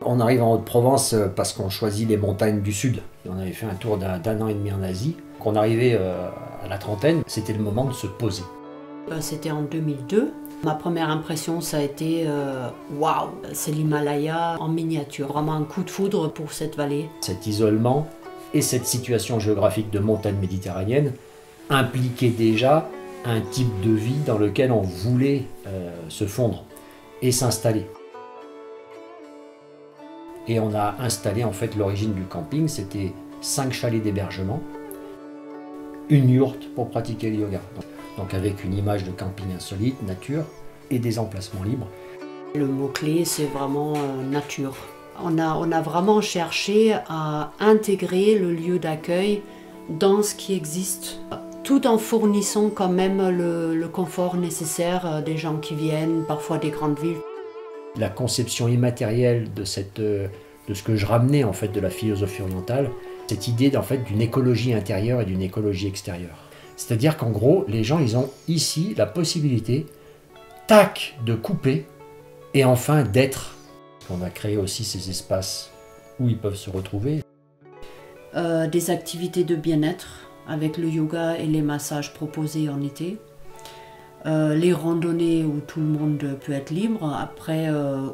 On arrive en Haute-Provence parce qu'on choisit les montagnes du sud. On avait fait un tour d'un an et demi en Asie. Quand on arrivait à la trentaine, c'était le moment de se poser. C'était en 2002. Ma première impression, ça a été waouh, c'est l'Himalaya en miniature. Vraiment un coup de foudre pour cette vallée. Cet isolement et cette situation géographique de montagne méditerranéenne impliquaient déjà un type de vie dans lequel on voulait se fondre et s'installer. Et on a installé en fait l'origine du camping, c'était 5 chalets d'hébergement, une yourte pour pratiquer le yoga. Donc avec une image de camping insolite, nature et des emplacements libres. Le mot-clé, c'est vraiment nature. On a vraiment cherché à intégrer le lieu d'accueil dans ce qui existe, tout en fournissant quand même le confort nécessaire des gens qui viennent, parfois des grandes villes. La conception immatérielle de ce que je ramenais en fait de la philosophie orientale, cette idée en fait d'une écologie intérieure et d'une écologie extérieure. C'est-à-dire qu'en gros, les gens ils ont ici la possibilité, tac, de couper et enfin d'être. On a créé aussi ces espaces où ils peuvent se retrouver. Des activités de bien-être avec le yoga et les massages proposés en été. Les randonnées où tout le monde peut être libre, après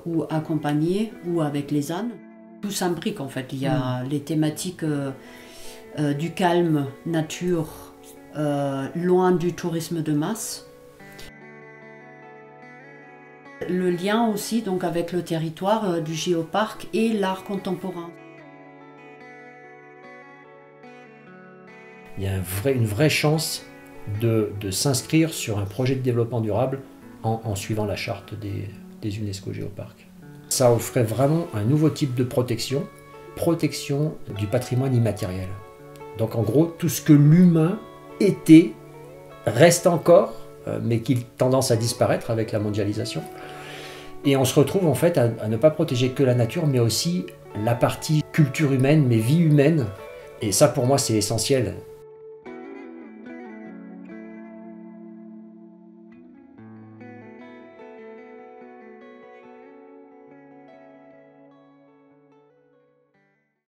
ou accompagné ou avec les ânes. Tout s'imbrique en fait. Il y a les thématiques du calme, nature, loin du tourisme de masse. Le lien aussi donc avec le territoire du géoparc et l'art contemporain. Il y a une vraie chance de s'inscrire sur un projet de développement durable en suivant la charte des UNESCO Géoparcs. Ça offrait vraiment un nouveau type de protection du patrimoine immatériel. Donc en gros, tout ce que l'humain était, reste encore, mais qui a tendance à disparaître avec la mondialisation. Et on se retrouve en fait à ne pas protéger que la nature, mais aussi la partie culture humaine, mais vie humaine. Et ça pour moi c'est essentiel.